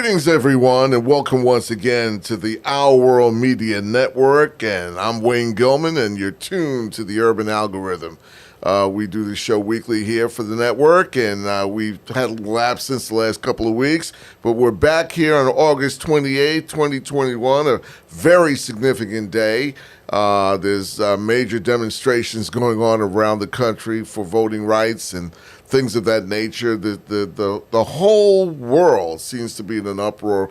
Greetings, everyone, and welcome once again to the Our World Media Network. And I'm Wayne Gilman, and you're tuned to the Urban Algorithm. We do the show weekly here for the network, and we've had a little absence the last couple of weeks, but we're back here on August 28, 2021, a very significant day. There's major demonstrations going on around the country for voting rights and things of that nature. The whole world seems to be in an uproar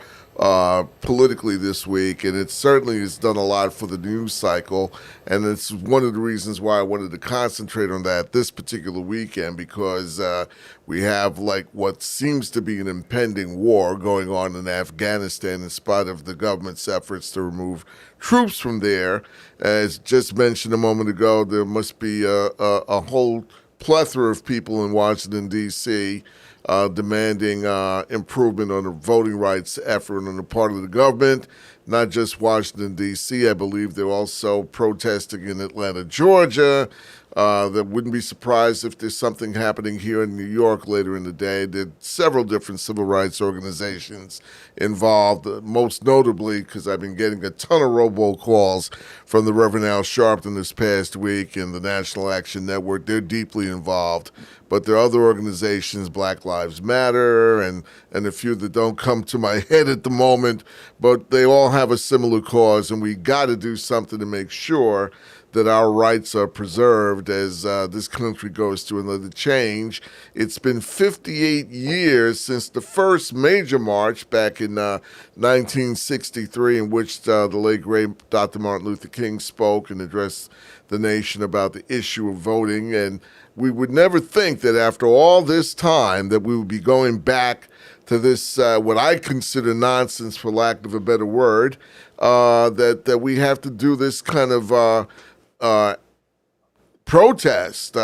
politically this week, and it certainly has done a lot for the news cycle. And it's one of the reasons why I wanted to concentrate on that this particular weekend, because we have like what seems to be an impending war going on in Afghanistan in spite of the government's efforts to remove troops from there. As just mentioned a moment ago, there must be a whole plethora of people in Washington, D.C., demanding improvement on the voting rights effort on the part of the government. Not just Washington, D.C. I believe they're also protesting in Atlanta, Georgia. That wouldn't be surprised if there's something happening here in New York later in the day. There are several different civil rights organizations involved, most notably because I've been getting a ton of robocalls from the Reverend Al Sharpton this past week and the National Action Network. They're deeply involved. But there are other organizations, Black Lives Matter, and a few that don't come to my head at the moment, but they all have a similar cause, and we got to do something to make sure that our rights are preserved as this country goes through another change. It's been 58 years since the first major march back in 1963, in which the late, great Dr. Martin Luther King spoke and addressed the nation about the issue of voting. And we would never think that after all this time that we would be going back to this, what I consider nonsense, for lack of a better word, that we have to do this kind of protest,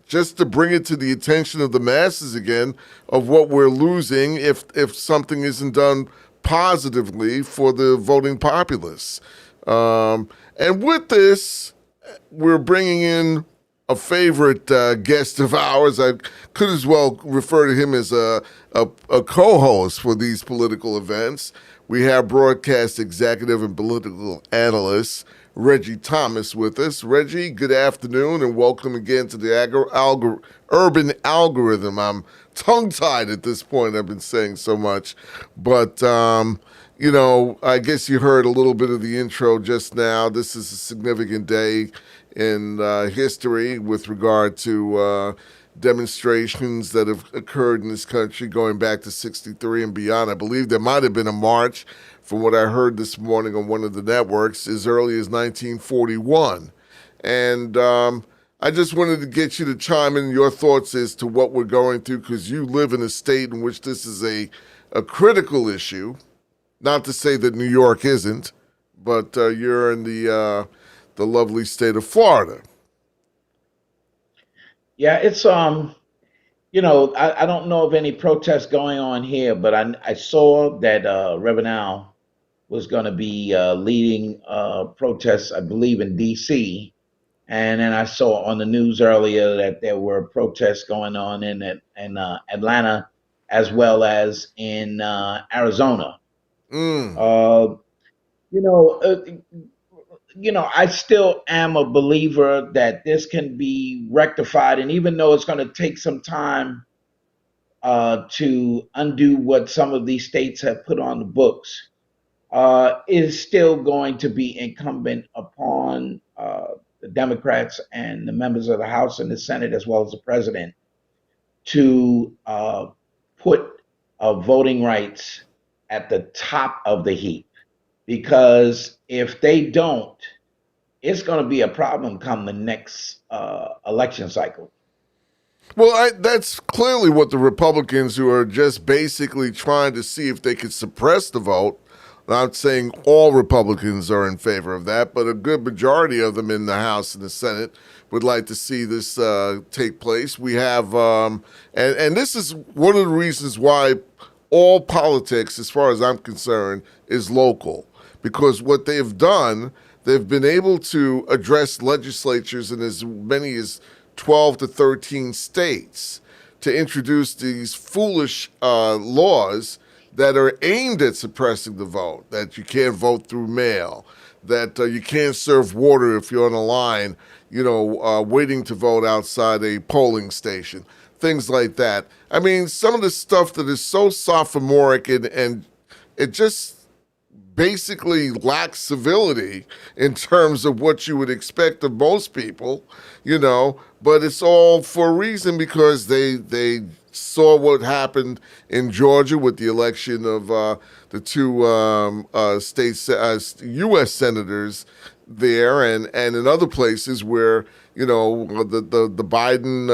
just to bring it to the attention of the masses again of what we're losing if something isn't done positively for the voting populace. And with this, we're bringing in a favorite guest of ours. I could as well refer to him as a co-host for these political events. We have broadcast executive and political analyst Reggie Thomas with us. Reggie, good afternoon and welcome again to the Urban Algorithm. I'm tongue-tied at this point. I've been saying so much. But, I guess you heard a little bit of the intro just now. This is a significant day in history with regard to demonstrations that have occurred in this country going back to 63 and beyond. I believe there might have been a march, from what I heard this morning on one of the networks, as early as 1941. And I just wanted to get you to chime in your thoughts as to what we're going through, because you live in a state in which this is a critical issue. Not to say that New York isn't, but you're in the lovely state of Florida. Yeah, it's I don't know of any protests going on here, but I saw that Reverend Al was going to be leading protests, I believe, in D.C. And then I saw on the news earlier that there were protests going on in Atlanta as well as in Arizona. Uh, you know, uh, I still am a believer that this can be rectified, and even though it's going to take some time to undo what some of these states have put on the books, is still going to be incumbent upon the Democrats and the members of the House and the Senate, as well as the president, to put voting rights at the top of the heap. Because if they don't, it's going to be a problem come the next election cycle. Well, that's clearly what the Republicans, who are just basically trying to see if they could suppress the vote. Not saying all Republicans are in favor of that, but a good majority of them in the House and the Senate would like to see this take place. We have, and this is one of the reasons why all politics, as far as I'm concerned, is local. Because what they've done, they've been able to address legislatures in as many as 12 to 13 states to introduce these foolish laws that are aimed at suppressing the vote, that you can't vote through mail, that you can't serve water if you're on a line, waiting to vote outside a polling station, things like that. I mean, some of the stuff that is so sophomoric and it just basically lacks civility in terms of what you would expect of most people, but it's all for a reason because they saw what happened in Georgia with the election of the two U.S. senators there, and in other places where the Biden,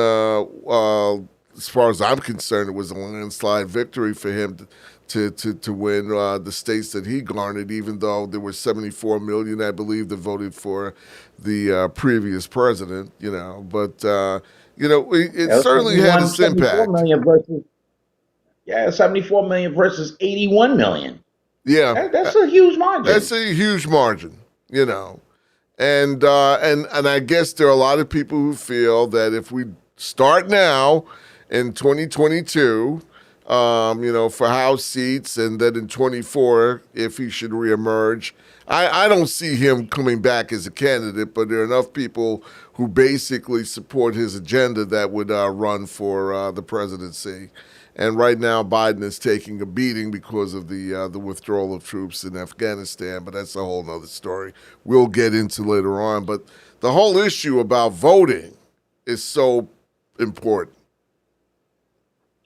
as far as I'm concerned, it was a landslide victory for him to win the states that he garnered, even though there were 74 million, I believe, that voted for the previous president. It Yeah, certainly had its 74 impact. million versus 74 million versus 81 million. Yeah, That's a huge that's margin. a huge margin. And I guess there are a lot of people who feel that if we start now in 2022, for House seats, and then in 24, if he should reemerge, I don't see him coming back as a candidate, but there are enough people who basically support his agenda that would run for the presidency. And right now, Biden is taking a beating because of the withdrawal of troops in Afghanistan. But that's a whole other story we'll get into later on. But the whole issue about voting is so important.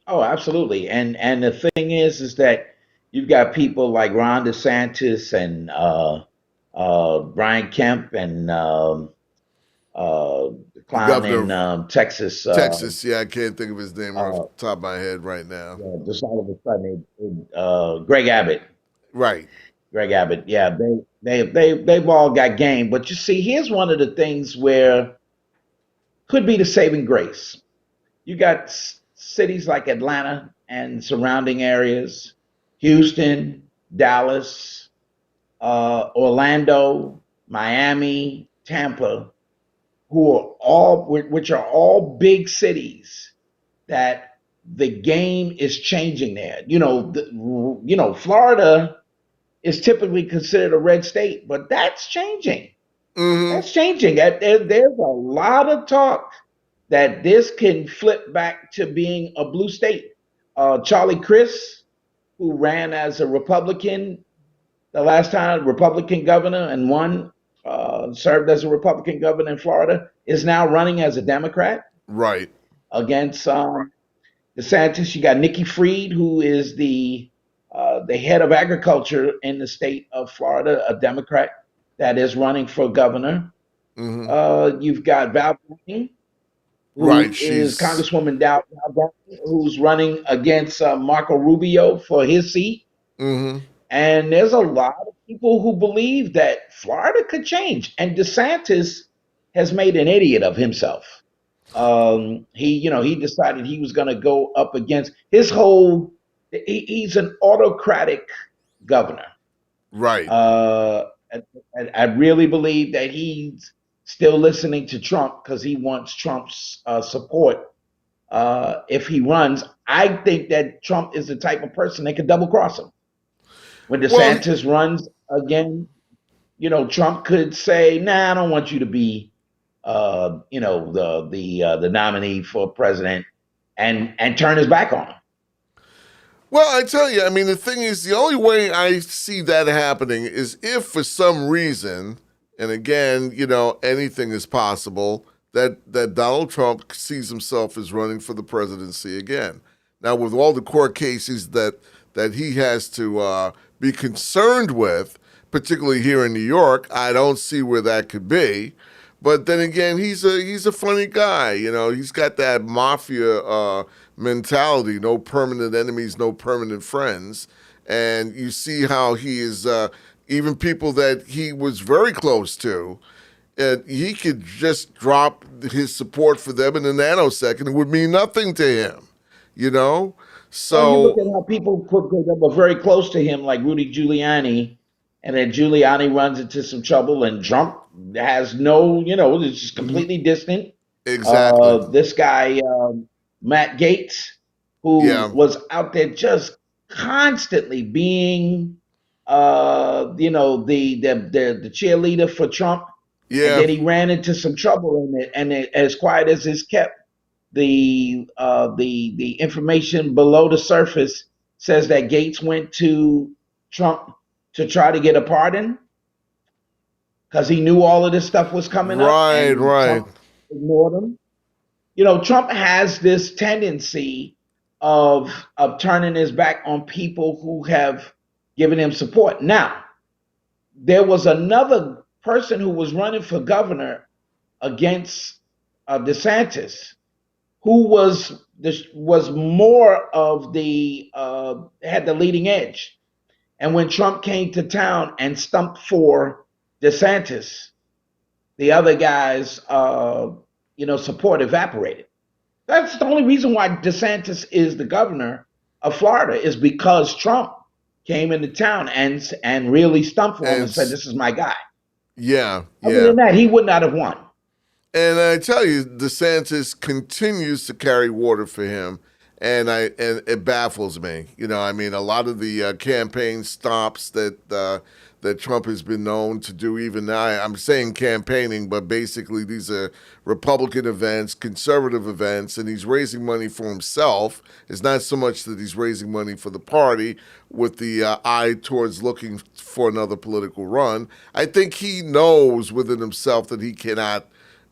Oh, absolutely. And the thing is that you've got people like Ron DeSantis and Brian Kemp and the The clown governor in of Texas. Texas, yeah, I can't think of his name off Uh, the top of my head right now. yeah, just all of a sudden, Greg Abbott. Right. Greg Abbott. Yeah, they've all got game. But you see, here's one of the things where could be the saving grace. You got cities like Atlanta and surrounding areas, Houston, Dallas, Orlando, Miami, Tampa, which are all big cities that the game is changing there. Florida is typically considered a red state, but that's changing. Mm-hmm. That's changing. There's a lot of talk that this can flip back to being a blue state. Charlie Crist, who ran as a Republican the last time, Republican governor, and won, served as a Republican governor in Florida, is now running as a Democrat Right. against DeSantis. You got Nikki Fried, who is the head of agriculture in the state of Florida, a Democrat that is running for governor. Mm-hmm. You've got Val Deming, Right. who is Congresswoman Val Deming, who's running against Marco Rubio for his seat. Mm-hmm. And there's a lot of people who believe that Florida could change. And DeSantis has made an idiot of himself. He decided he was going to go up against his whole. He's an autocratic governor. Right. I really believe that he's still listening to Trump because he wants Trump's support if he runs. I think that Trump is the type of person that could double cross him. When Well, DeSantis runs again, Trump could say, "Nah, I don't want you to be, the nominee for president," and turn his back on him. well, I tell you, I mean, the thing is, the only way I see that happening is if, for some reason, and again, anything is possible, that Donald Trump sees himself as running for the presidency again. Now, with all the court cases that he has to be concerned with, particularly here in New York, I don't see where that could be. But then again, he's a funny guy. He's got that mafia mentality: no permanent enemies, no permanent friends. And you see how he is even people that he was very close to. He could just drop his support for them in a nanosecond. It would mean nothing to him. You know. Well, you look So at how people that were very close to him, like Rudy Giuliani, and then Giuliani runs into some trouble, and Trump has no, it's just completely distant. exactly. This guy, Matt Gaetz, who Yeah. was out there just constantly being, the cheerleader for Trump, and Yeah. then he ran into some trouble in it. And as quiet as it's kept, the information below the surface says that Gates went to Trump to try to get a pardon because he knew all of this stuff was coming up, Right. and Right. Trump ignored him. Trump has this tendency of turning his back on people who have given him support. Now, there was another person who was running for governor against DeSantis, who was more of the had the leading edge. And when Trump came to town and stumped for DeSantis, the other guy's support evaporated. That's the only reason why DeSantis is the governor of Florida, is because Trump came into town and really stumped for him and said, And "This is my guy." yeah. Other Yeah. than that, he would not have won. And I tell you, DeSantis continues to carry water for him, and it baffles me. I mean, a lot of the campaign stops that Trump has been known to do, even now. I'm saying campaigning, but basically these are Republican events, conservative events, and he's raising money for himself. It's not so much that he's raising money for the party with the eye towards looking for another political run. I think he knows within himself that he cannot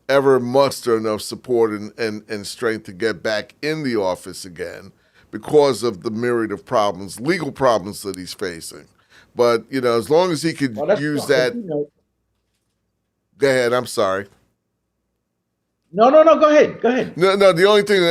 ever muster enough support and strength to get back in the office again because of the myriad of problems, legal problems that he's facing. But, as long as he could Well, that's use true, but that. Go ahead. I'm sorry. no, no, no. Go ahead, go ahead. No. The only thing I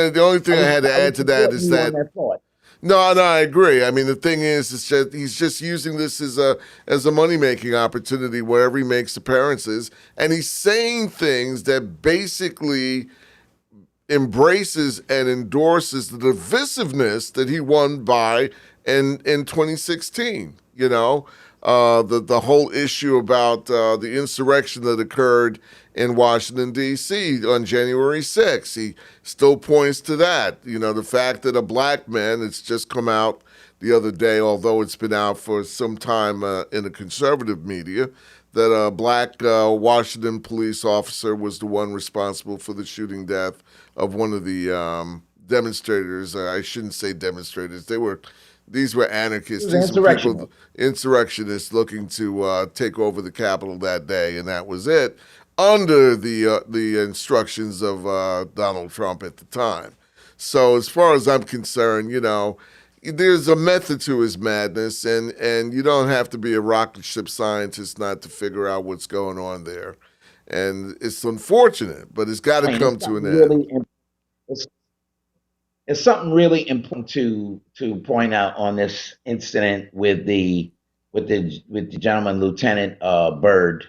had to I was add to that supporting is you on that. that thought. No, I agree. I mean, the thing is, it's just he's just using this as a money making opportunity wherever he makes appearances, and he's saying things that basically embraces and endorses the divisiveness that he won by in 2016. The whole issue about the insurrection that occurred in Washington D.C. on January 6th. He still points to that. The fact that a black man, it's just come out the other day, although it's been out for some time in the conservative media, that a black Washington police officer was the one responsible for the shooting death of one of the demonstrators. I shouldn't say demonstrators. These were anarchists. These were people, insurrectionists looking to take over the Capitol that day, and that was it, under the instructions of Donald Trump at the time. So as far as I'm concerned, there's a method to his madness, and you don't have to be a rocket ship scientist not to figure out what's going on there. And it's unfortunate, but it's got to come to an end. It's, it's something really important to point out on this incident with the gentleman, Lieutenant Byrd,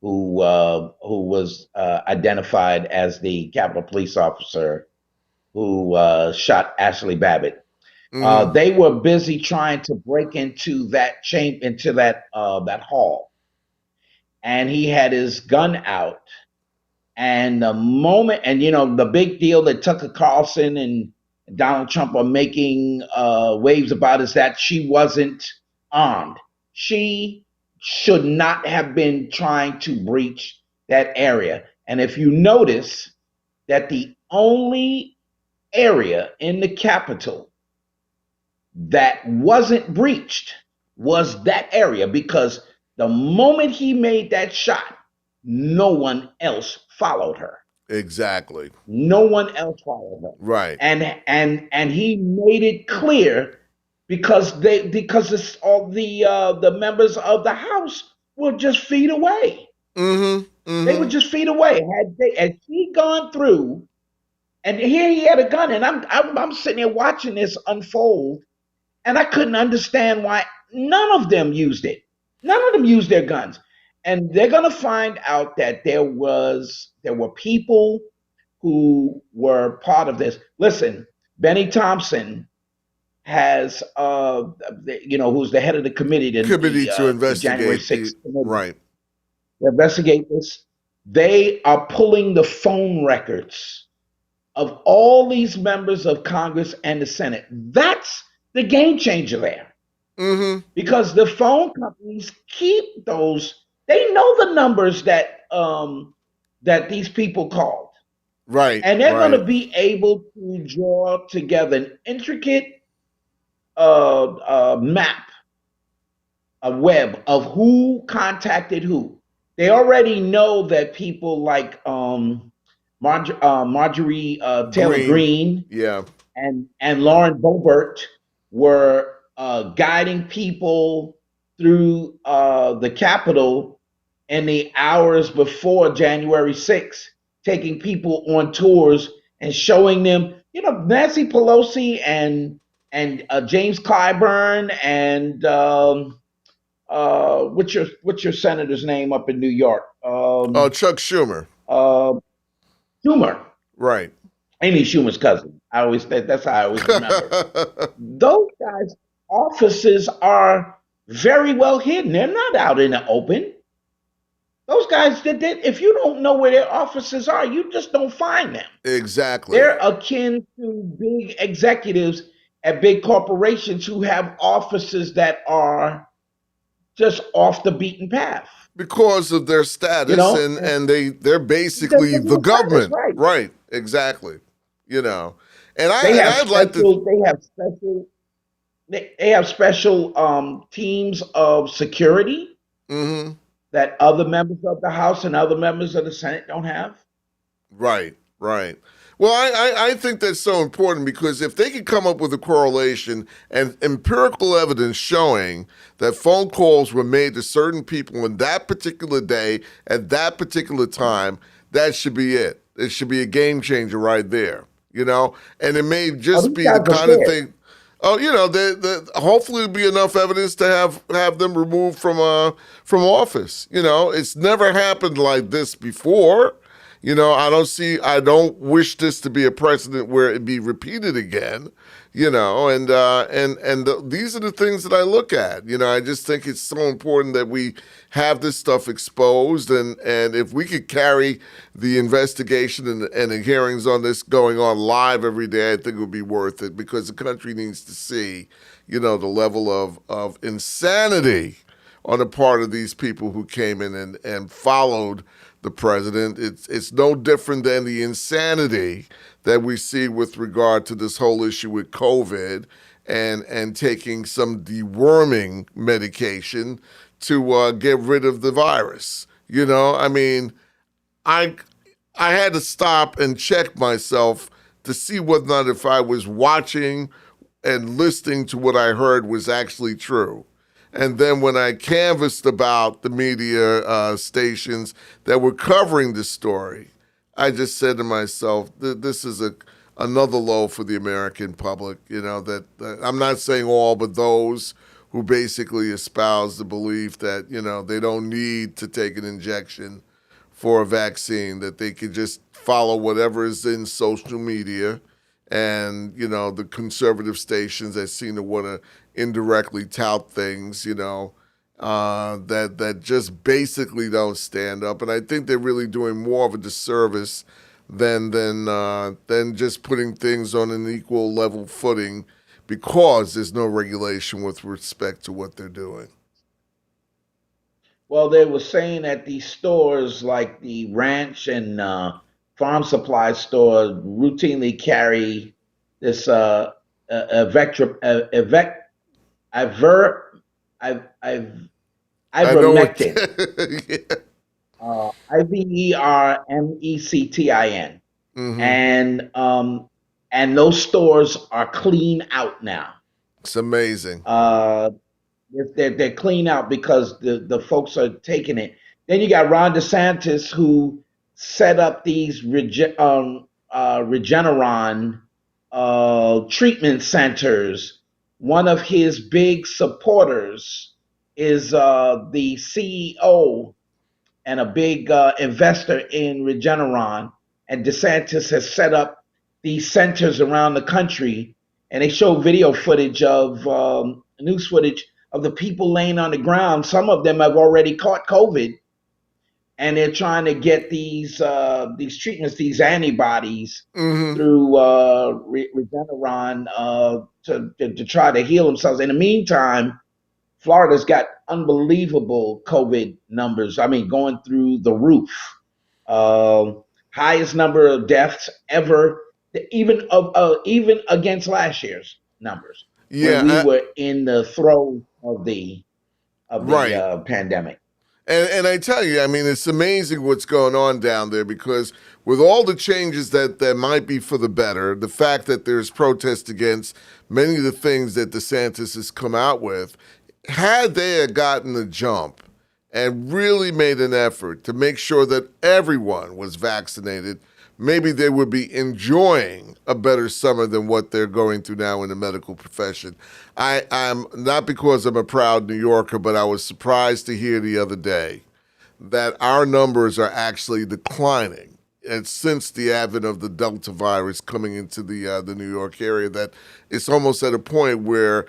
who was identified as the Capitol Police officer who shot Ashley Babbitt. Mm-hmm. They were busy trying to break into that hall, and he had his gun out. And the moment, and the big deal that Tucker Carlson and Donald Trump are making waves about is that she wasn't armed. She should not have been trying to breach that area. And if you notice that the only area in the Capitol that wasn't breached was that area, because the moment he made that shot, no one else followed her. Exactly. No one else followed her. Right. And he made it clear, because it's all the members of the House were just feet away. Mm-hmm. They were Mm-hmm. just feet away. Had he gone through, and here he had a gun, and I'm sitting here watching this unfold, and I couldn't understand why none of them used it. None of them used their guns. And they're going to find out that there were people who were part of this. Listen, Benny Thompson has, who's the head of the committee, Committee to the January investigate 6th committee, right. to investigate this. They are pulling the phone records of all these members of Congress and the Senate. That's the game changer there. Mm-hmm. Because the phone companies keep those. They know the numbers that these people called, Right, and they're going right. to be able to draw together an intricate map, a web of who contacted who. They already know that people like Marjorie Taylor Green. Greene Yeah. and Lauren Boebert were guiding people through the Capitol in the hours before January 6th, taking people on tours and showing them, Nancy Pelosi and James Clyburn and what's your senator's name up in New York? Oh, Chuck Schumer. Uh, Schumer, Right. Amy Schumer's cousin. That's how I always remember. Those guys' offices are very well hidden. They're not out in the open. Those guys if you don't know where their offices are, you just don't find them. Exactly. They're akin to big executives at big corporations who have offices that are just off the beaten path. Because of their You status, know, and they're basically there's the no status, government. right? Right. Exactly. You know. And They have I'd like to. special. They have special. They have special teams of security Mm-hmm. that other members of the House and other members of the Senate don't have. Right, right. Well, I think that's so important because if they could come up with a correlation and empirical evidence showing that phone calls were made to certain people on that particular day at that particular time, that should be it. It should be a game changer right there, you know? And it may Oh, just these be the guys are kind of scared. thing. Oh, hopefully there'll be enough evidence to have them removed from office. You know, it's never happened like this before. You know, I don't wish this to be a precedent where it be repeated again. You know, these are the things that I look at. You know, I just think it's so important that we have this stuff exposed, and if we could carry the investigation and the hearings on this going on live every day, I think it would be worth it because the country needs to see, you know, the level of insanity on the part of these people who came in and followed the president. It's no different than the insanity that we see with regard to this whole issue with COVID and taking some deworming medication to get rid of the virus. You know, I mean, I I had to stop and check myself to see whether or not if I was watching and listening to what I heard was actually true. And then when I canvassed about the media stations that were covering the story, I just said to myself, "This is another low for the American public." You know that I'm not saying all, but those who basically espouse the belief that they don't need to take an injection for a vaccine, that they could just follow whatever is in social media and the conservative stations that seem to want to indirectly tout things, that just basically don't stand up. And I think they're really doing more of a disservice than just putting things on an equal level footing because there's no regulation with respect to what they're doing. Well, they were saying that these stores like the ranch and farm supply store routinely carry this vector, vec, iver, iv, I know what. ivermectin, Yeah. Ivermectin, Hmm. and those stores are clean out now. It's amazing. Uh, they're clean out because the folks are taking it. Then you got Ron DeSantis who set up these Regeneron treatment centers. One of his big supporters is the CEO and a big investor in Regeneron. And DeSantis has set up these centers around the country, and they show video footage of news footage of the people laying on the ground. Some of them have already caught COVID, and they're trying to get these treatments, these antibodies Mm-hmm. through Regeneron to try to heal themselves. In the meantime, Florida's got unbelievable COVID numbers. I mean, going through the roof. Uh, Highest number of deaths ever, even against last year's numbers when Yeah, we were in the throes of the right. pandemic. And I tell you, I mean, it's amazing what's going on down there because with all the changes that might be for the better, the fact that there's protest against many of the things that DeSantis has come out with, had they had gotten the jump and really made an effort to make sure that everyone was vaccinated, maybe they would be enjoying a better summer than what they're going through now in the medical profession. I'm not because I'm a proud New Yorker, but I was surprised to hear the other day that our numbers are actually declining. And since the advent of the Delta virus coming into the New York area, that it's almost at a point where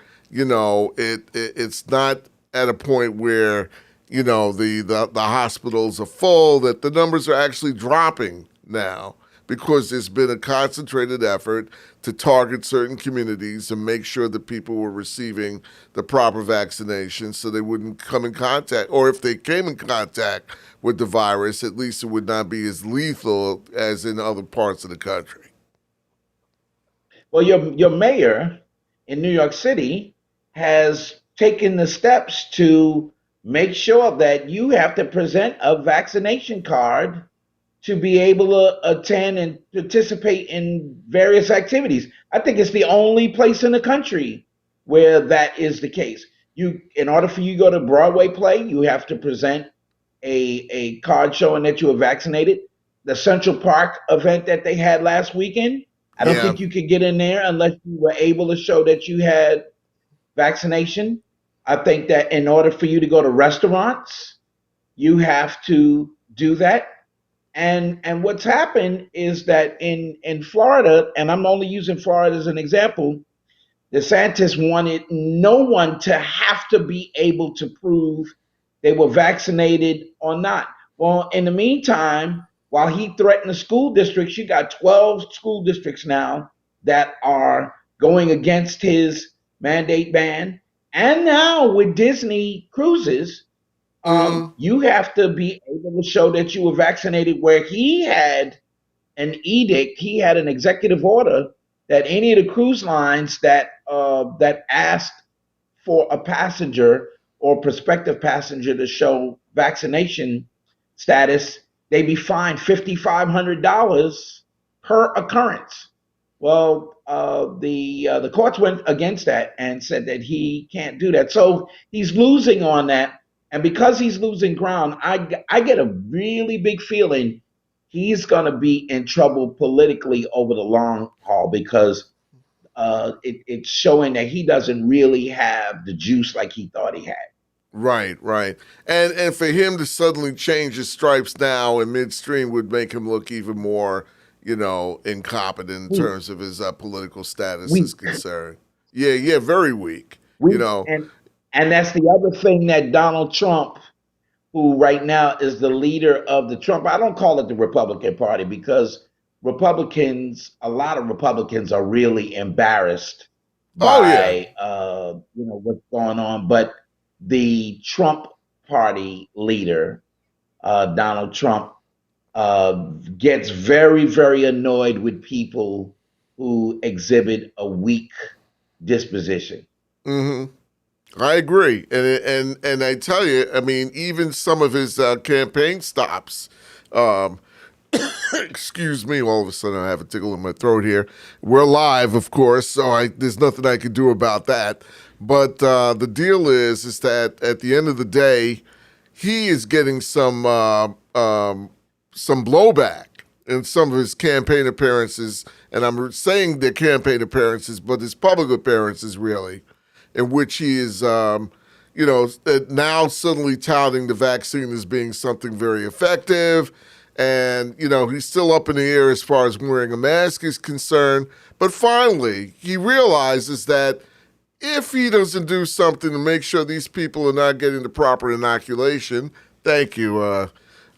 it's not at a point where the hospitals are full. That the numbers are actually dropping now because there's been a concentrated effort to target certain communities and make sure that people were receiving the proper vaccinations so they wouldn't come in contact, or if they came in contact with the virus, at least it would not be as lethal as in other parts of the country. Well, your mayor in New York City has taken the steps to make sure that you have to present a vaccination card to be able to attend and participate in various activities. I think it's the only place in the country where that is the case. In order for you to go to Broadway play, you have to present a card showing that you were vaccinated. The Central Park event that they had last weekend, I don't Yeah. think you could get in there unless you were able to show that you had vaccination. I think that in order for you to go to restaurants, you have to do that. And what's happened is that in Florida, and I'm only using Florida as an example, DeSantis wanted no one to have to be able to prove they were vaccinated or not. Well, in the meantime, while he threatened the school districts, you got 12 school districts now that are going against his mandate ban. And now with Disney cruises, Mm-hmm. you have to be able to show that you were vaccinated, where he had an edict, he had an executive order that any of the cruise lines that asked for a passenger or prospective passenger to show vaccination status, they be fined $5,500 per occurrence. Well, the courts went against that and said that he can't do that. So he's losing on that, and because he's losing ground, I get a really big feeling he's going to be in trouble politically over the long haul because it's showing that he doesn't really have the juice like he thought he had. Right, right. And for him to suddenly change his stripes now in midstream would make him look even more, incompetent in We terms of his political status we is concerned. Yeah, yeah, very weak. we and that's the other thing that Donald Trump, who right now is the leader of the Trump, I don't call it the Republican Party because a lot of Republicans are really embarrassed Oh yeah. by what's going on, but the Trump Party leader, Donald Trump, uh, gets very, very annoyed with people who exhibit a weak disposition. Mm-hmm. I agree, and I tell you, I mean, even some of his campaign stops. Um, excuse me, all of a sudden I have a tickle in my throat here. We're live, of course, so there's nothing I can do about that. But the deal is that at the end of the day, he is getting some blowback in some of his campaign appearances, and I'm saying they're campaign appearances, but his public appearances really, in which he is, now suddenly touting the vaccine as being something very effective. And, he's still up in the air as far as wearing a mask is concerned. But finally, he realizes that if he doesn't do something to make sure these people are not getting the proper inoculation, thank you,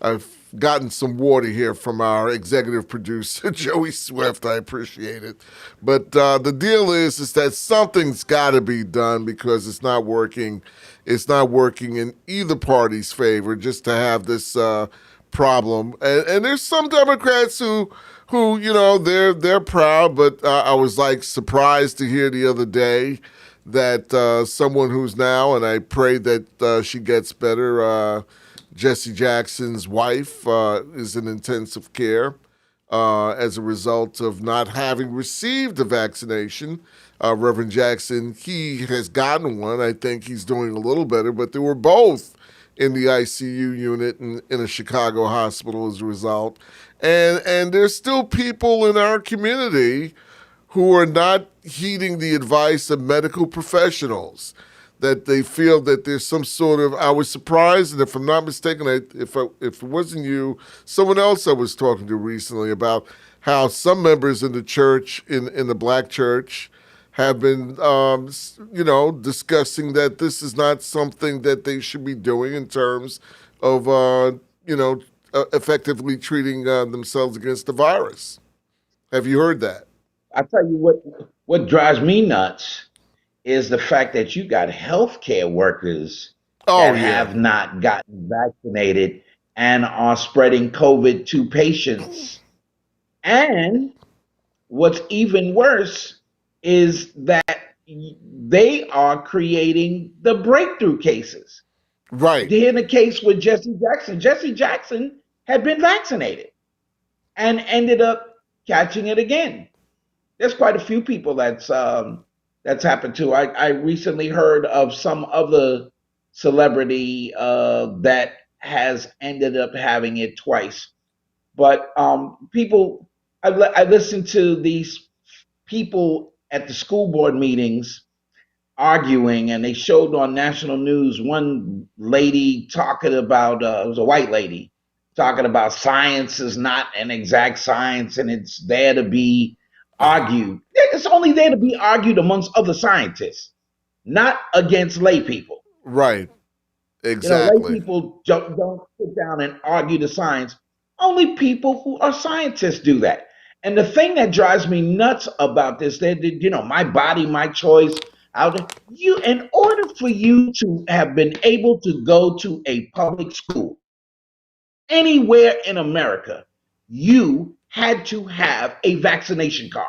I've gotten some water here from our executive producer, Joey Swift. I appreciate it. But the deal is that something's got to be done because it's not working. It's not working in either party's favor just to have this problem. And there's some Democrats who they're proud, but I was like surprised to hear the other day that someone who's now, and I pray that she gets better. Jesse Jackson's wife is in intensive care as a result of not having received a vaccination. Reverend Jackson, he has gotten one. I think he's doing a little better, but they were both in the ICU unit in a Chicago hospital as a result. And there's still people in our community who are not heeding the advice of medical professionals, that they feel that there's some sort of. I was surprised, and if I'm not mistaken, if it wasn't you, someone else I was talking to recently about how some members in the church, in the black church, have been, discussing that this is not something that they should be doing in terms of, effectively treating themselves against the virus. Have you heard that? I tell you what drives me nuts is the fact that you got healthcare workers Oh that yeah, have not gotten vaccinated and are spreading COVID to patients. And what's even worse is that they are creating the breakthrough cases. right, In the case with Jesse Jackson had been vaccinated and ended up catching it again. There's quite a few people that's happened to. I recently heard of some other celebrity that has ended up having it twice. But people, I listened to these people at the school board meetings arguing, and they showed on national news one lady talking about it was a white lady talking about science is not an exact science and it's there to be argued. It's only there to be argued amongst other scientists, not against lay people. right, Lay exactly. people don't sit down and argue the science. Only people who are scientists do that. And the thing that drives me nuts about this, my body, my choice. In order for you to have been able to go to a public school anywhere in America, you had to have a vaccination card.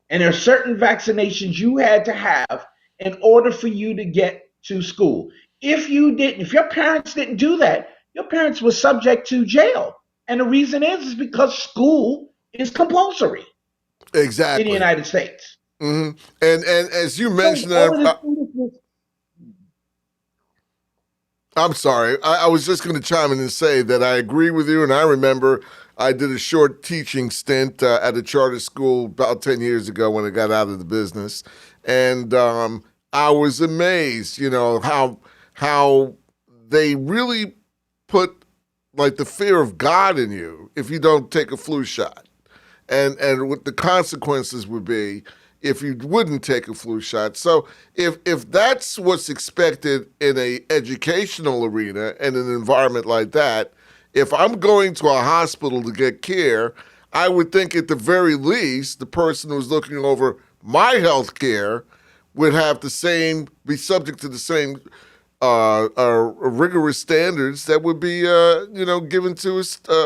And there are certain vaccinations you had to have in order for you to get to school. If your parents didn't do that, your parents were subject to jail. And the reason is because school is compulsory in the Exactly. United States. And as you So mentioned, all of this foolishness. I'm sorry. I was just going to chime in and say that I agree with you. And I remember I did a short teaching stint at a charter school about 10 years ago when I got out of the business. And I was amazed, how they really put like the fear of God in you if you don't take a flu shot, and what the consequences would be if you wouldn't take a flu shot. So if that's what's expected in a educational arena and an environment like that, if I'm going to a hospital to get care, I would think at the very least the person who's looking over my health care would have the same, be subject to the same rigorous standards that would be, given to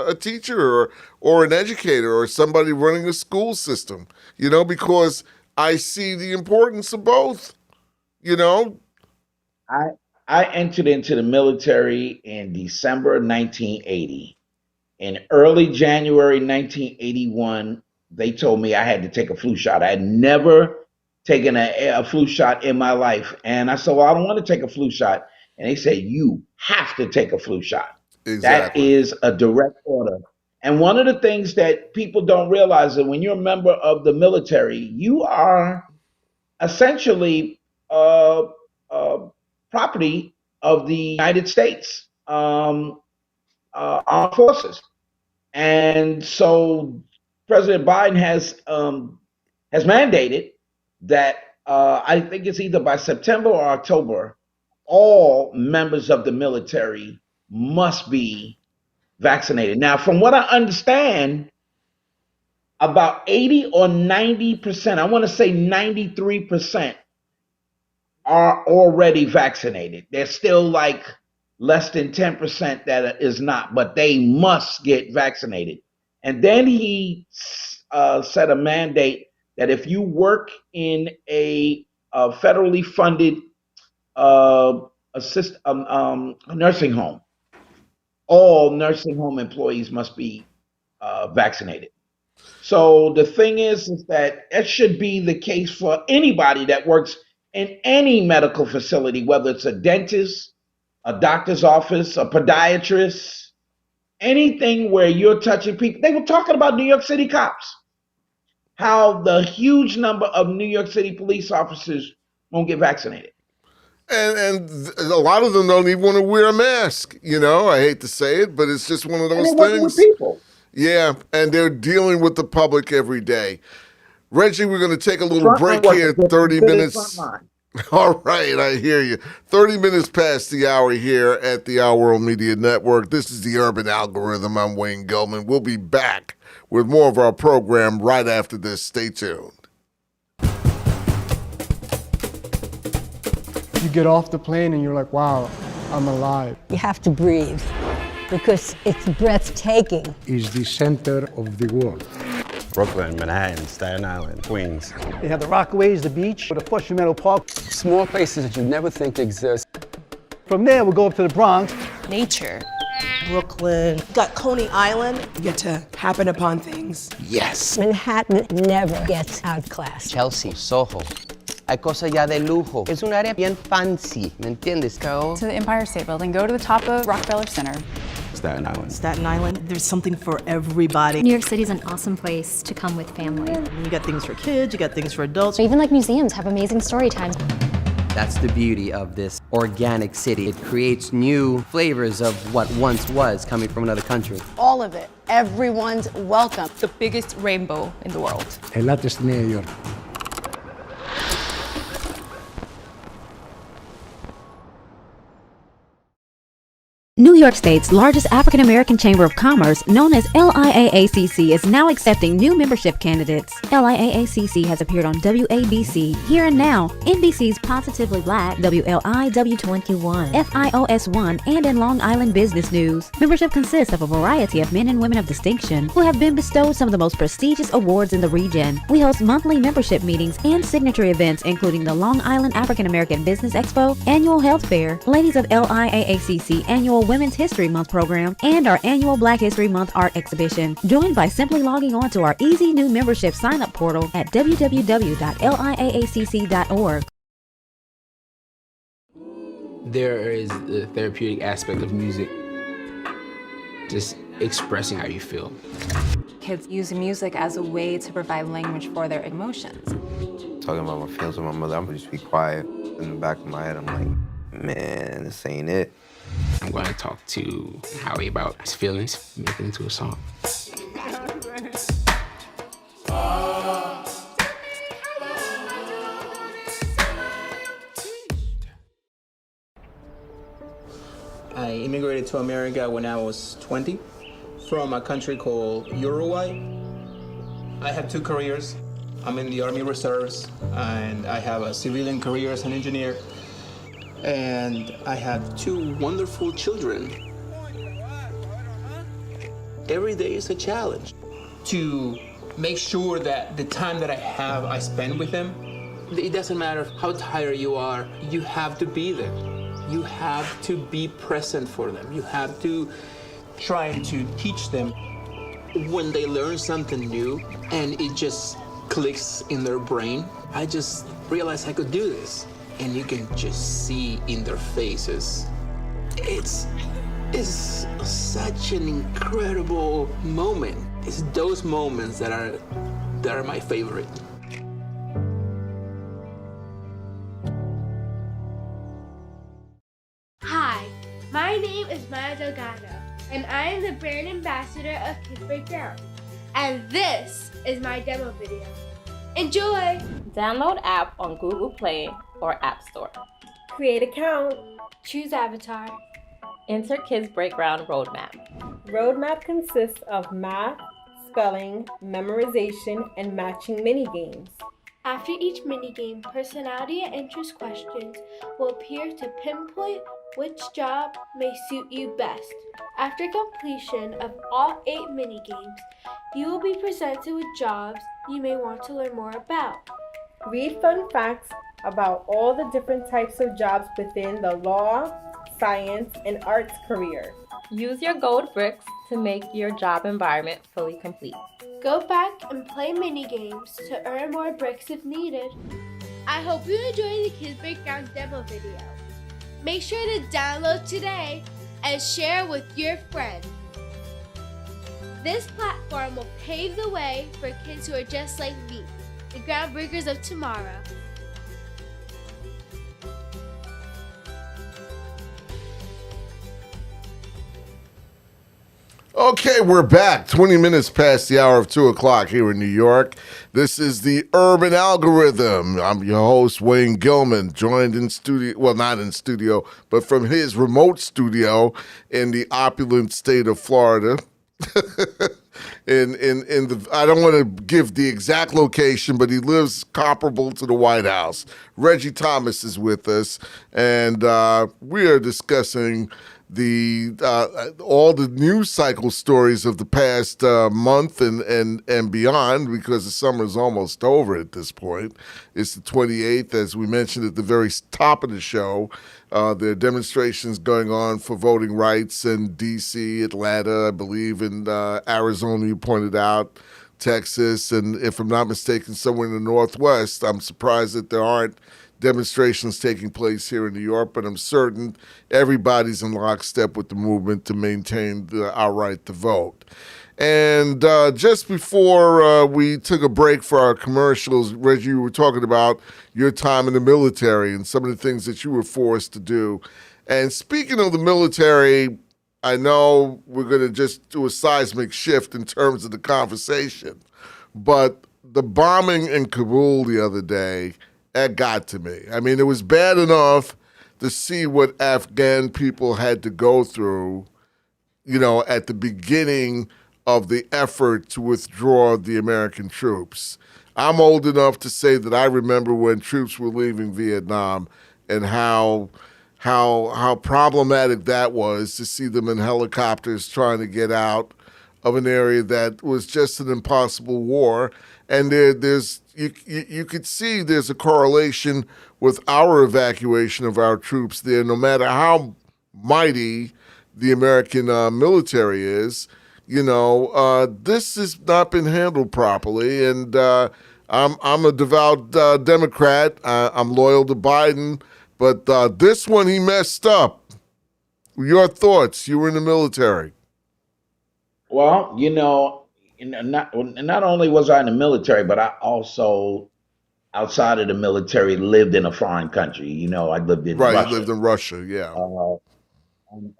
a teacher or an educator or somebody running a school system, because I see the importance of both, you know? I I entered into the military in December 1980. In early January 1981, they told me I had to take a flu shot. I had never taken a flu shot in my life. And I said, well, I don't want to take a flu shot. And they said, you have to take a flu shot. That Exactly. is a direct order. And one of the things that people don't realize is that when you're a member of the military, you are essentially uh, property of the United States armed forces. And so President Biden has mandated that I think it's either by September or October, all members of the military must be vaccinated. Now, from what I understand, about 80 or 90%, I want to say 93% are already vaccinated. There's still like less than 10% that is not, but they must get vaccinated. And then he set a mandate that if you work in a federally funded nursing home, all nursing home employees must be vaccinated. So the thing is that it should be the case for anybody that works in any medical facility, whether it's a dentist, a doctor's office, a podiatrist, anything where you're touching people. They were talking about New York City cops, how the huge number of New York City police officers won't get vaccinated. And a lot of them don't even want to wear a mask. You know, I hate to say it, but it's just one of those things. With people. Yeah, and they're dealing with the public every day. Reggie, we're going to take a little break here, 30 minutes. All right, I hear you. 30 minutes past the hour here at the Our World Media Network. This is the Urban Algorithm. I'm Wayne Gilman. We'll be back with more of our program right after this. Stay tuned. You get off the plane and you're like, wow, I'm alive. You have to breathe because it's breathtaking. Is the center of the world. Brooklyn, Manhattan, Staten Island, Queens. They have the Rockaways, the beach, the Flushing Meadow Park. Small places that you never think exist. From there, we'll go up to the Bronx. Nature. Brooklyn. Got Coney Island. You get to happen upon things. Yes. Manhattan never gets outclassed. Chelsea, Soho. Hay cosas ya de lujo. Es un área bien fancy, ¿me entiendes? Go to the Empire State Building, go to the top of Rockefeller Center. Staten Island. Staten Island, there's something for everybody. New York City is an awesome place to come with family. You got things for kids, you got things for adults. Even like museums have amazing story times. That's the beauty of this organic city. It creates new flavors of what once was coming from another country. All of it. Everyone's welcome. The biggest rainbow in the world. Ελάτε στη Νέα Υόρκη. New York State's largest African American Chamber of Commerce, known as LIAACC, is now accepting new membership candidates. LIAACC has appeared on WABC, Here and Now, NBC's Positively Black, WLIW21, FIOS1, and in Long Island Business News. Membership consists of a variety of men and women of distinction who have been bestowed some of the most prestigious awards in the region. We host monthly membership meetings and signature events, including the Long Island African American Business Expo, Annual Health Fair, Ladies of LIAACC Annual Women's History Month program, and our annual Black History Month art exhibition. Join by simply logging on to our easy new membership sign-up portal at www.liaacc.org. There is the therapeutic aspect of music, just expressing how you feel. Kids use music as a way to provide language for their emotions. Talking about my feelings with my mother, I'm gonna just be quiet. In the back of my head, I'm like, man, this ain't it. I'm going to talk to Howie about his feelings, make it into a song. I immigrated to America when I was 20 from a country called Uruguay. I have two careers. I'm in the Army Reserves, and I have a civilian career as an engineer. And I have two wonderful children. Every day is a challenge to make sure that the time that I have, I spend with them. It doesn't matter how tired you are, you have to be there. You have to be present for them. You have to try to teach them. When they learn something new and it just clicks in their brain, I just realized I could do this. And you can just see in their faces. It's such an incredible moment. It's those moments that are my favorite. Hi, my name is Maya Delgado, and I am the brand ambassador of Kids Breakdown. And this is my demo video. Enjoy! Download app on Google Play or App Store. Create account. Choose avatar. Enter Kids Breakground Roadmap. Roadmap consists of math, spelling, memorization, and matching mini games. After each minigame, personality and interest questions will appear to pinpoint which job may suit you best. After completion of all 8 minigames, you will be presented with jobs you may want to learn more about. Read fun facts about all the different types of jobs within the law, science, and arts career. Use your gold bricks to make your job environment fully complete. Go back and play minigames to earn more bricks if needed. I hope you enjoyed the Kids Breakdown demo video. Make sure to download today and share with your friends. This platform will pave the way for kids who are just like me, the groundbreakers of tomorrow. Okay, we're back. 20 minutes past the hour of 2 o'clock here in New York. This is the Urban Algorithm. I'm your host, Wayne Gilman, joined in studio, well, not in studio, but from his remote studio in the opulent state of Florida. in the, I don't want to give the exact location, but he lives comparable to the White House. Reggie Thomas is with us, and we are discussing all the news cycle stories of the past month and beyond, because the summer is almost over at this point. It's the 28th, as we mentioned at the very top of the show. There are demonstrations going on for voting rights in D.C., Atlanta, I believe, in Arizona, you pointed out, Texas, and if I'm not mistaken, somewhere in the Northwest. I'm surprised that there aren't demonstrations taking place here in New York, but I'm certain everybody's in lockstep with the movement to maintain our right to vote. And just before we took a break for our commercials, Reggie, you were talking about your time in the military and some of the things that you were forced to do. And speaking of the military, I know we're going to just do a seismic shift in terms of the conversation, but the bombing in Kabul the other day, that got to me. I mean, it was bad enough to see what Afghan people had to go through, you know, at the beginning of the effort to withdraw the American troops. I'm old enough to say that I remember when troops were leaving Vietnam and how problematic that was to see them in helicopters trying to get out of an area that was just an impossible war. And you could see there's a correlation with our evacuation of our troops there, no matter how mighty the American military is. You know, this has not been handled properly, and I'm a devout Democrat. I'm loyal to Biden, but this one he messed up. Your thoughts? You were in the military. Well, you know, not only was I in the military, but I also, outside of the military, lived in a foreign country. You know, I lived in Russia. Right, you lived in Russia, yeah.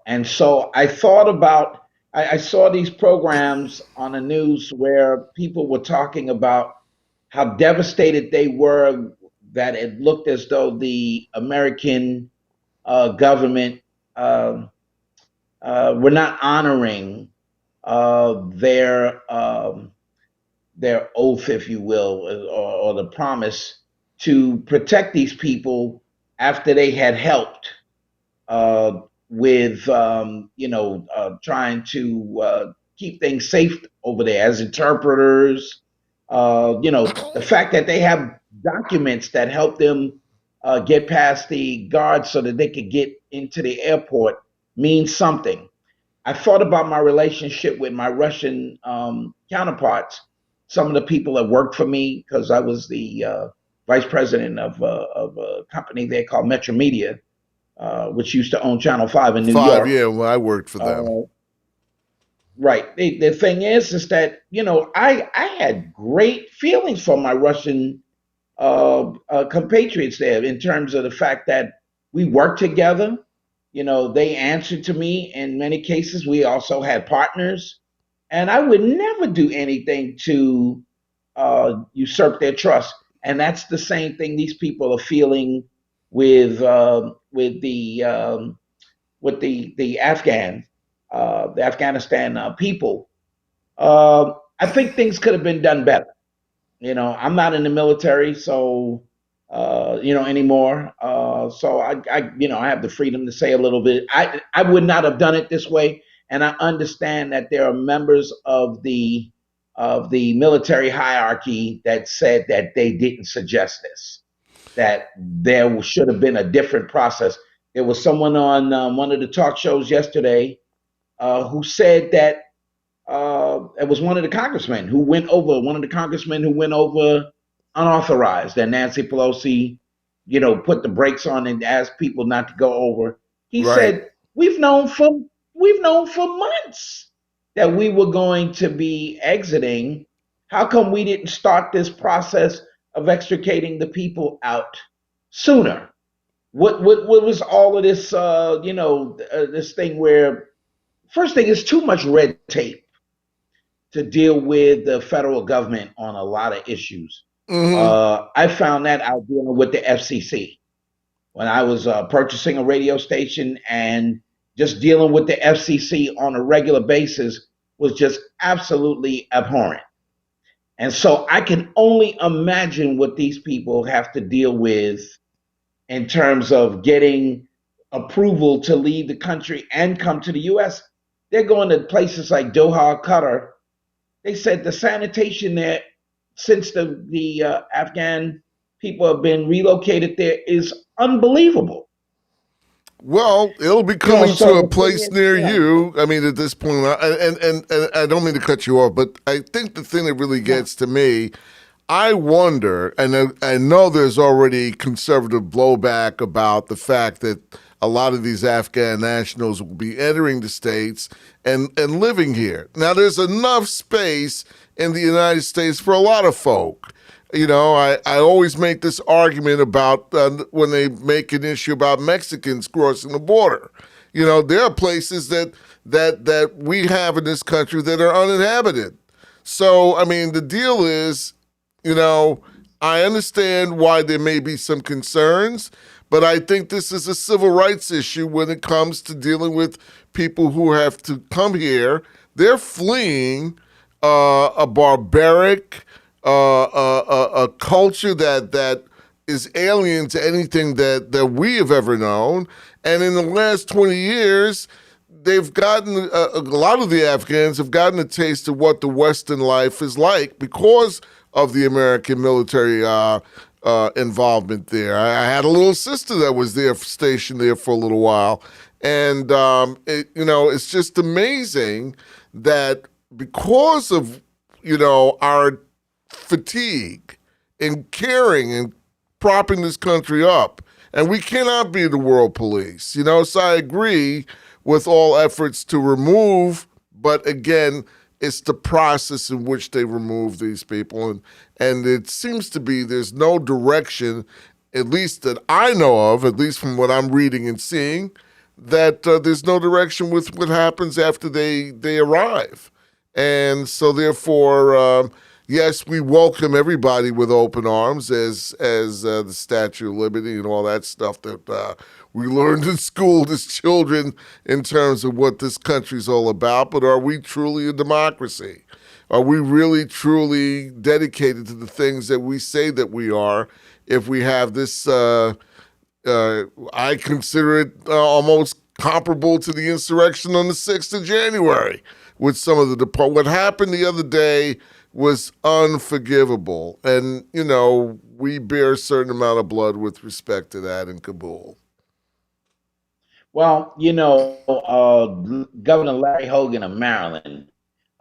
And so I thought about, I saw these programs on the news where people were talking about how devastated they were, that it looked as though the American government were not honoring their oath, if you will, or the promise to protect these people after they had helped with trying to keep things safe over there as interpreters. The fact that they have documents that help them get past the guards so that they could get into the airport means something. I thought about my relationship with my Russian counterparts, some of the people that worked for me, because I was the vice president of a company there called Metro Media, which used to own Channel 5 in New York. Yeah, well, I worked for them. Right. The thing is that, you know, I had great feelings for my Russian compatriots there, in terms of the fact that we worked together. You know, they answered to me in many cases. We also had partners, and I would never do anything to usurp their trust. And that's the same thing these people are feeling with the Afghans. the Afghanistan people. I think things could have been done better. I'm not in the military, so anymore. So I have the freedom to say a little bit. I would not have done it this way, and I understand that there are members of the military hierarchy that said that they didn't suggest this, that there should have been a different process. There was someone on one of the talk shows yesterday who said that it was one of the congressmen who went over, unauthorized, and Nancy Pelosi, put the brakes on and asked people not to go over. He said, we've known for months that we were going to be exiting. How come we didn't start this process of extricating the people out sooner? What was all of this? This thing where first thing is too much red tape to deal with the federal government on a lot of issues. I found that out dealing with the FCC when I was purchasing a radio station, and just dealing with the FCC on a regular basis was just absolutely abhorrent. And so I can only imagine what these people have to deal with in terms of getting approval to leave the country and come to the U.S. They're going to places like Doha, Qatar. They said the sanitation there, since the Afghan people have been relocated there, is unbelievable. Well, it'll be coming to a place near you. I mean, at this point, and I don't mean to cut you off, but I think the thing that really gets to me, I wonder, and I know there's already conservative blowback about the fact that a lot of these Afghan nationals will be entering the States and living here. Now, there's enough space in the United States for a lot of folk. I always make this argument about when they make an issue about Mexicans crossing the border. There are places that we have in this country that are uninhabited. So, I mean, the deal is, I understand why there may be some concerns, but I think this is a civil rights issue when it comes to dealing with people who have to come here. They're fleeing a barbaric a culture that is alien to anything that we have ever known. And in the last 20 years, they've gotten, a lot of the Afghans have gotten a taste of what the Western life is like because of the American military involvement there. I had a little sister that was there, stationed there for a little while. And, it's just amazing that because of, our fatigue in caring and propping this country up, and we cannot be the world police, so I agree with all efforts to remove, but again, it's the process in which they remove these people, and it seems to be there's no direction, at least that I know of, at least from what I'm reading and seeing, that there's no direction with what happens after they arrive. And so therefore, yes, we welcome everybody with open arms as the Statue of Liberty and all that stuff that we learned in school as children in terms of what this country's all about. But are we truly a democracy? Are we really, truly dedicated to the things that we say that we are if we have this, I consider it almost comparable to the insurrection on the 6th of January with some of the what happened the other day was unforgivable. And, we bear a certain amount of blood with respect to that in Kabul. Well, Governor Larry Hogan of Maryland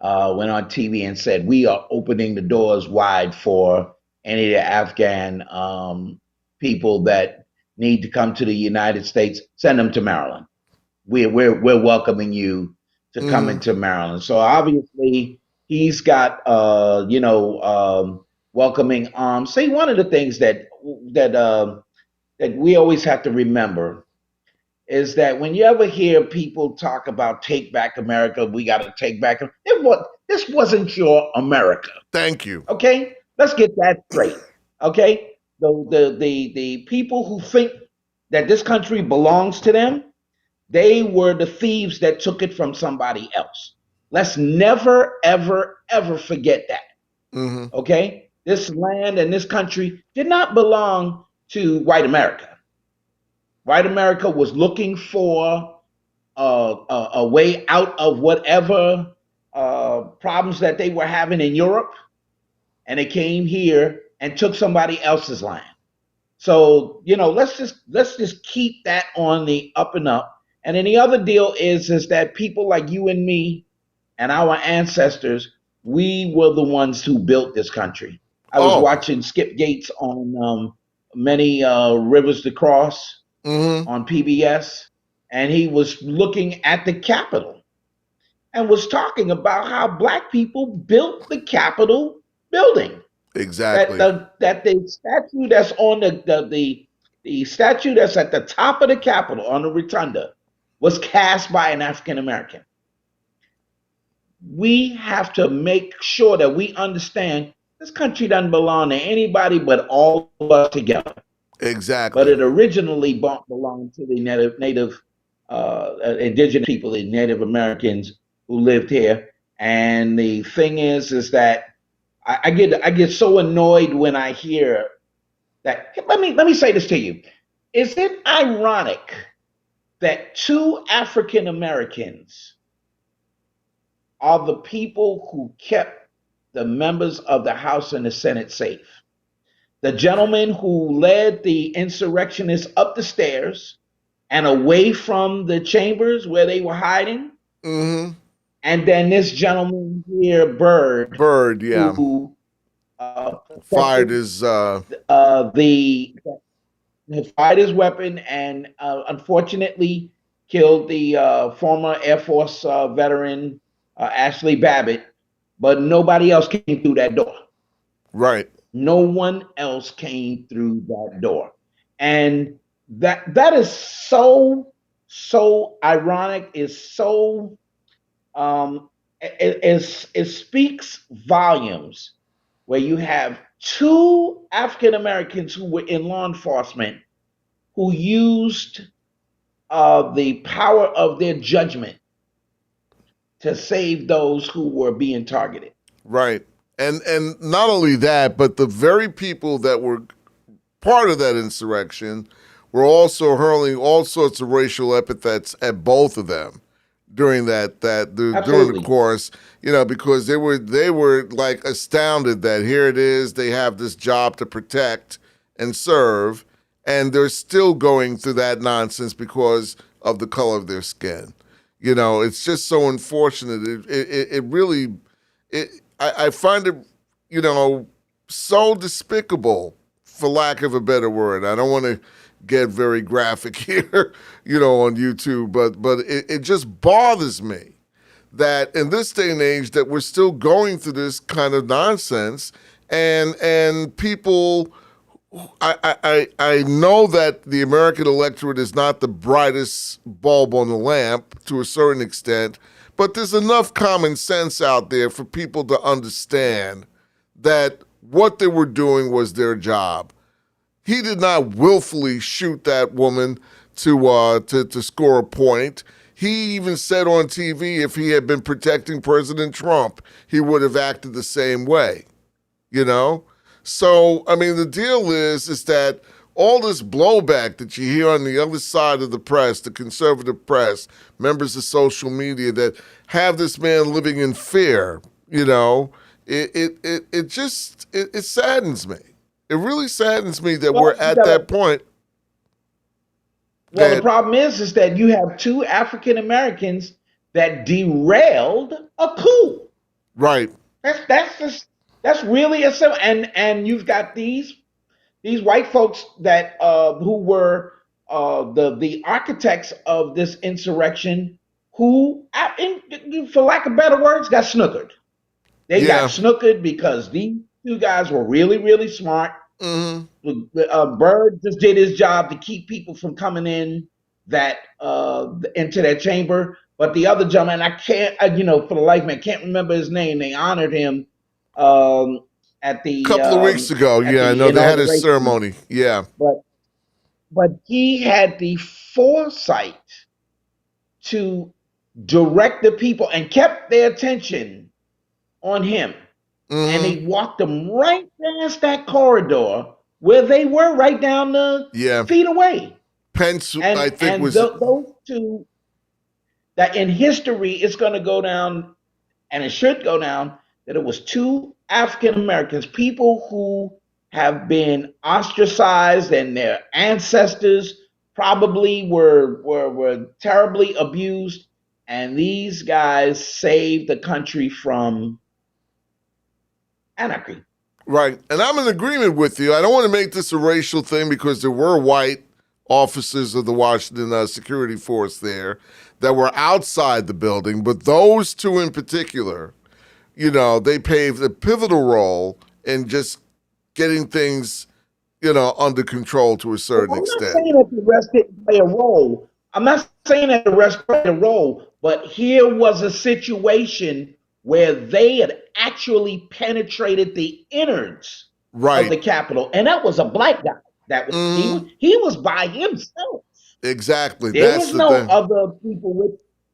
went on TV and said, we are opening the doors wide for any of the Afghan people that need to come to the United States. Send them to Maryland. We're welcoming you to come into Maryland. So obviously he's got welcoming arms. See, one of the things that we always have to remember is that when you ever hear people talk about take back America, we got to take back. This wasn't your America. Thank you. Okay, let's get that straight. Okay, the people who think that this country belongs to them, They were the thieves that took it from somebody else. Let's never, ever, ever forget that. Mm-hmm. Okay? This land and this country did not belong to white America. White America was looking for a way out of whatever problems that they were having in Europe, and they came here and took somebody else's land. So let's just keep that on the up and up. And then the other deal is that people like you and me and our ancestors, we were the ones who built this country. I was watching Skip Gates on Many Rivers to Cross on PBS, and he was looking at the Capitol and was talking about how black people built the Capitol building. Exactly. That the statue that's on the statue that's at the top of the Capitol on the rotunda was cast by an African American. We have to make sure that we understand this country doesn't belong to anybody but all of us together. Exactly. But it originally belonged to the native indigenous people, the Native Americans who lived here. And the thing is that I get so annoyed when I hear that. Let me say this to you. Is it ironic that 2 African Americans are the people who kept the members of the House and the Senate safe? The gentleman who led the insurrectionists up the stairs and away from the chambers where they were hiding. Mm-hmm. And then this gentleman here, Byrd, yeah, who fired his fired his weapon and unfortunately killed the former Air Force veteran Ashley Babbitt, but nobody else came through that door. Right. No one else came through that door, and that is so ironic. Is so it speaks volumes where you have 2 African Americans who were in law enforcement who used the power of their judgment to save those who were being targeted. Right. And not only that, but the very people that were part of that insurrection were also hurling all sorts of racial epithets at both of them during during the course, because they were like astounded that here it is, they have this job to protect and serve, and they're still going through that nonsense because of the color of their skin. It's just so unfortunate. It really I find it, so despicable, for lack of a better word. I don't want to get very graphic here, on YouTube, but it just bothers me that in this day and age that we're still going through this kind of nonsense, and people. I know that the American electorate is not the brightest bulb on the lamp to a certain extent, but there's enough common sense out there for people to understand that what they were doing was their job. He did not willfully shoot that woman to score a point. He even said on TV if he had been protecting President Trump, he would have acted the same way, So, the deal is that all this blowback that you hear on the other side of the press, the conservative press, members of social media that have this man living in fear, it saddens me. It really saddens me that we're at that point. Well, the problem is that you have 2 African Americans that derailed a coup. Right. That's really a simple. And you've got these white folks that who were the architects of this insurrection, who, for lack of better words, got snookered. They got snookered because these 2 guys were really, really smart. Mm-hmm. Byrd just did his job to keep people from coming in into that chamber. But the other gentleman, I can't, for the life of me, I can't remember his name. They honored him at the couple of weeks ago. Yeah, I know they had a ceremony. Yeah, but he had the foresight to direct the people and kept their attention on him. And they walked them right past that corridor where they were, right down the feet away. Pence, I think, was those two, that in history it's going to go down, and it should go down, that it was two African Americans, people who have been ostracized and their ancestors probably were terribly abused, and these guys saved the country from anarchy. Right. And I'm in agreement with you. I don't want to make this a racial thing because there were white officers of the Washington security force there that were outside the building, but those two in particular, you know, they played a pivotal role in just getting things, you know, under control to a certain extent. I'm not saying that the rest didn't play a role. I'm not saying that the rest played a role, but here was a situation where they had actually penetrated the innards of the Capitol, and that was a black guy. That was he was by himself. Exactly. There was no other people with.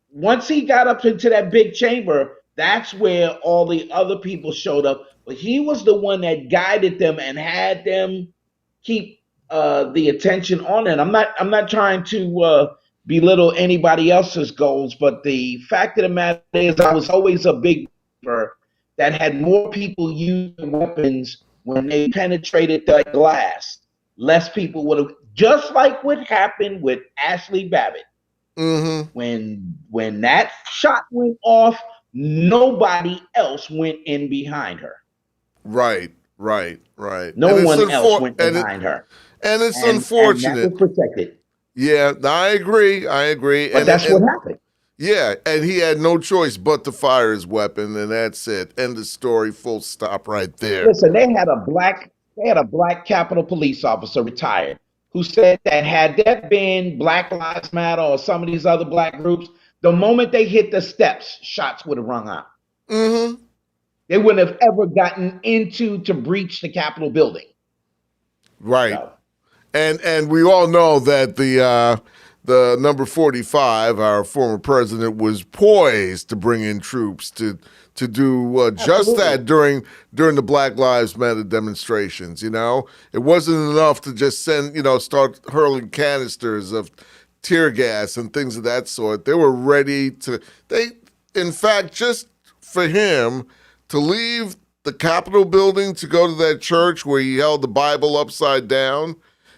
Once he got up into that big chamber, that's where all the other people showed up. But he was the one that guided them and had them keep the attention on it. I'm not trying to belittle anybody else's goals, but the fact of the matter is, I was always a big believer that had more people use weapons when they penetrated the glass, less people would have. Just like what happened with Ashley Babbitt. When that shot went off, nobody else went in behind her. Right. No one else went behind her. And it's unfortunate. And that was protected. Yeah, I agree. But that's what happened. Yeah, and he had no choice but to fire his weapon, and that's it. End of story, full stop right there. Listen, they had a black Capitol police officer retired who said that had that been Black Lives Matter or some of these other black groups, the moment they hit the steps, shots would have rung out. They wouldn't have ever gotten to breach the Capitol building. Right. So. And we all know that the number 45, our former president, was poised to bring in troops to do just that during the Black Lives Matter demonstrations. You know, it wasn't enough to just start hurling canisters of tear gas and things of that sort. They were ready to. In fact, just for him to leave the Capitol building to go to that church where he held the Bible upside down.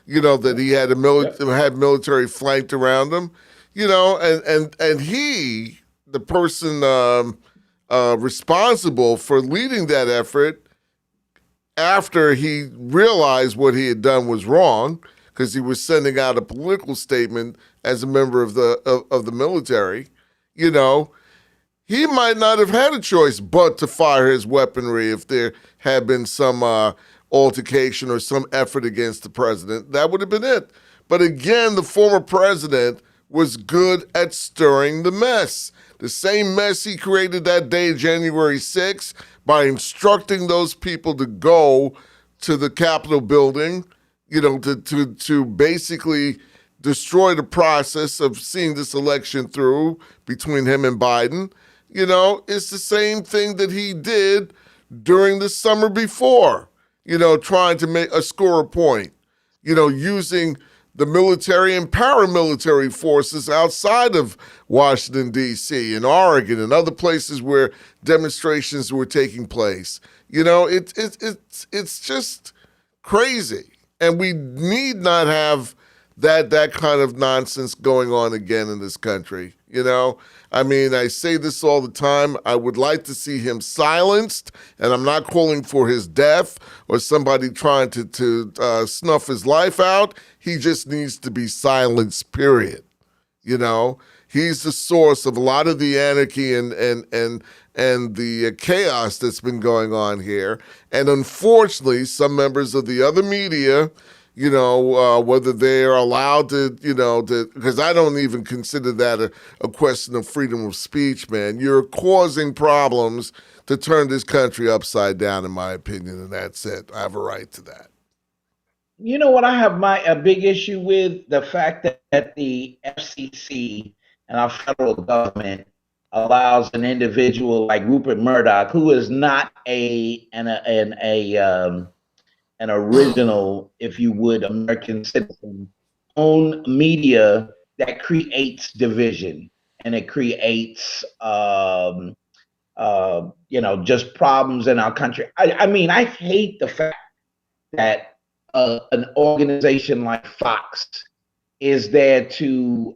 You know, that he had had military flanked around him. You know, and he, the person responsible for leading that effort, after he realized what he had done was wrong, because he was sending out a political statement as a member of the military, you know, he might not have had a choice but to fire his weaponry if there had been some altercation or some effort against the president. That would have been it. But again, the former president was good at stirring the mess. The same mess he created that day, January 6th, by instructing those people to go to the Capitol building, you know, to basically destroy the process of seeing this election through between him and Biden. You know, it's the same thing that he did during the summer before, you know, trying to score a point, you know, using the military and paramilitary forces outside of Washington, D.C., and Oregon and other places where demonstrations were taking place. You know, it's just crazy. And we need not have that kind of nonsense going on again in this country. You know, I mean, I say this all the time. I would like to see him silenced, and I'm not calling for his death or somebody trying to snuff his life out. He just needs to be silenced, period. You know, he's the source of a lot of the anarchy and the chaos that's been going on here. And unfortunately, some members of the other media, you know, whether they are allowed to, you know, because I don't even consider that a question of freedom of speech, man. You're causing problems to turn this country upside down, in my opinion, and that's it. I have a right to that. You know what I have a big issue with? The fact that the FCC and our federal government allows an individual like Rupert Murdoch, who is not an original, if you would, American citizen, own media that creates division and it creates, just problems in our country. I mean, I hate the fact that an organization like Fox is there to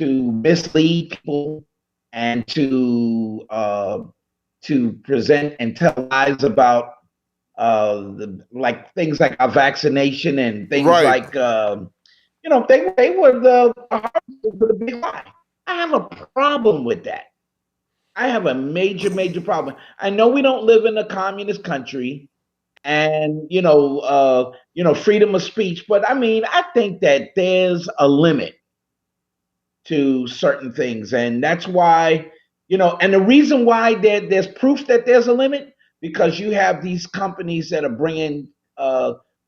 mislead people and to present and tell lies about like things like our vaccination and things like they were the harvesters for the big lie. I have a problem with that. I have a major problem. I know we don't live in a communist country, and freedom of speech, but I mean, I think that there's a limit to certain things, and that's why, and the reason why there's proof that there's a limit, because you have these companies that are bringing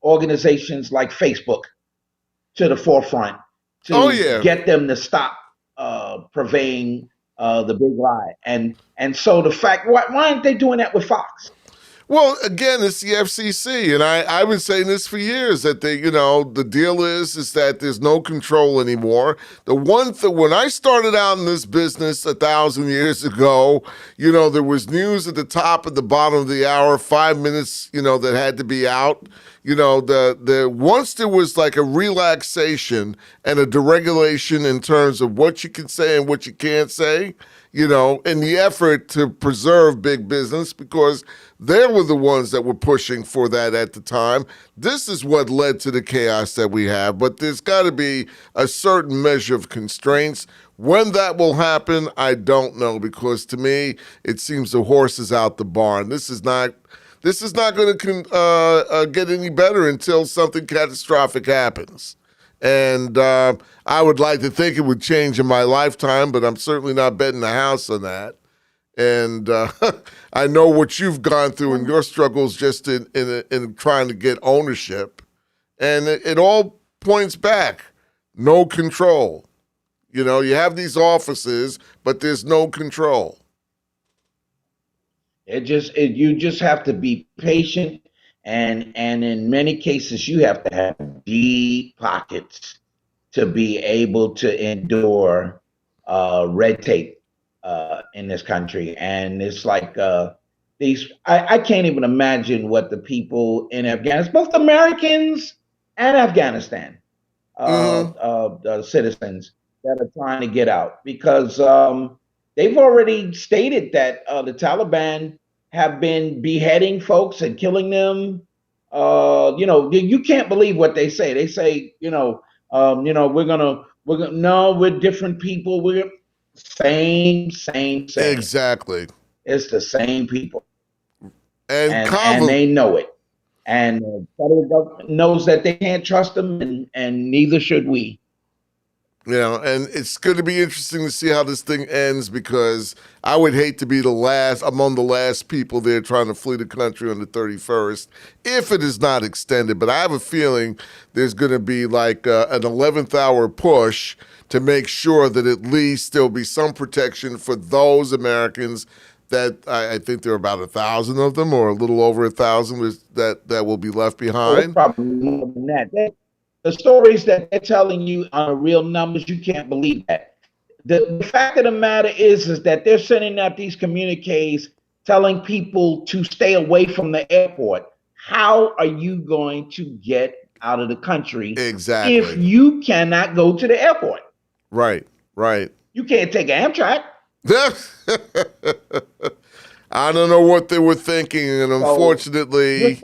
organizations like Facebook to the forefront to get them to stop purveying the big lie, and so the fact, why aren't they doing that with Fox? Well, again, it's the FCC, and I've been saying this for years, that the deal is that there's no control anymore. The one thing, when I started out in this business 1,000 years ago, there was news at the top and the bottom of the hour, 5 minutes, that had to be out. Once there was like a relaxation and a deregulation in terms of what you can say and what you can't say, in the effort to preserve big business, because they were the ones that were pushing for that at the time. This is what led to the chaos that we have, but there's got to be a certain measure of constraints. When that will happen, I don't know, because to me, it seems the horse is out the barn. This is not going to get any better until something catastrophic happens. And I would like to think it would change in my lifetime, but I'm certainly not betting the house on that. And I know what you've gone through in your struggles just in trying to get ownership. And it all points back. No control. You have these offices, but there's no control. You just have to be patient, and in many cases you have to have deep pockets to be able to endure red tape in this country. And it's like I can't even imagine what the people in Afghanistan, both Americans and Afghanistan citizens that are trying to get out, because they've already stated that the Taliban have been beheading folks and killing them. You can't believe what they say. They say, we're different people. We're same. Exactly. It's the same people. And they know it. And the federal government knows that they can't trust them, and neither should we. And it's going to be interesting to see how this thing ends, because I would hate to be among the last people there trying to flee the country on the 31st, if it is not extended. But I have a feeling there's going to be like an 11th hour push to make sure that at least there'll be some protection for those Americans that I think there are about 1,000 of them, or a little over 1,000 that will be left behind. Probably more than that. The stories that they're telling you are real numbers. You can't believe that. The fact of the matter is that they're sending out these communiques telling people to stay away from the airport. How are you going to get out of the country if you cannot go to the airport? Right. You can't take Amtrak. I don't know what they were thinking, and unfortunately,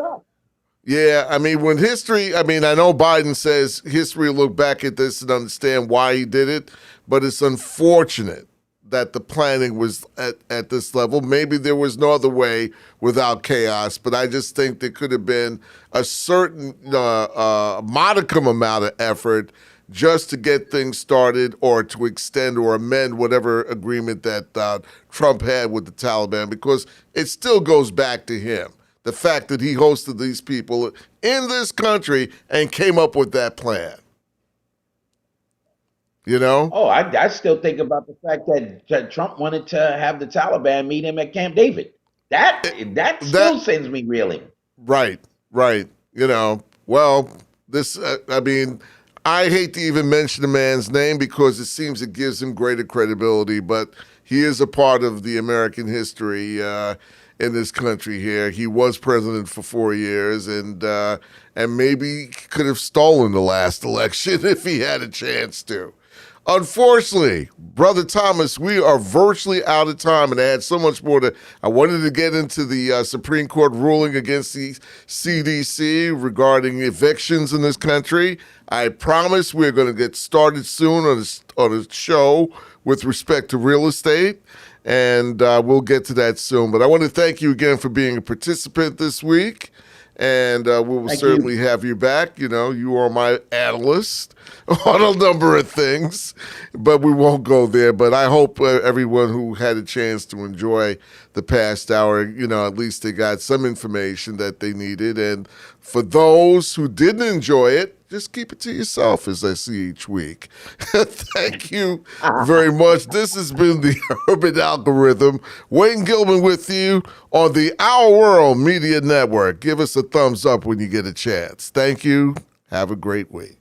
yeah, I mean, I know Biden says history will look back at this and understand why he did it, but it's unfortunate that the planning was at this level. Maybe there was no other way without chaos, but I just think there could have been a certain modicum amount of effort just to get things started, or to extend or amend whatever agreement that Trump had with the Taliban, because it still goes back to him. The fact that he hosted these people in this country and came up with that plan. You know? Oh, I still think about the fact that Trump wanted to have the Taliban meet him at Camp David. That still sends me reeling. Right, right. You know, well, this, I mean, I hate to even mention the man's name because it seems it gives him greater credibility, but he is a part of the American history in this country here. He was president for 4 years, and maybe could have stolen the last election if he had a chance to. Unfortunately, Brother Thomas, we are virtually out of time, and I had so much more I wanted to get into the Supreme Court ruling against the CDC regarding evictions in this country. I promise we're going to get started soon on a show with respect to real estate, and we'll get to that soon. But I want to thank you again for being a participant this week. And we will certainly have you back. You know, you are my analyst on a number of things, but we won't go there. But I hope everyone who had a chance to enjoy the past hour, you know, at least they got some information that they needed. And for those who didn't enjoy it, just keep it to yourself, as I see each week. Thank you very much. This has been the Urban Algorithm. Wayne Gilman with you on the Our World Media Network. Give us a thumbs up when you get a chance. Thank you. Have a great week.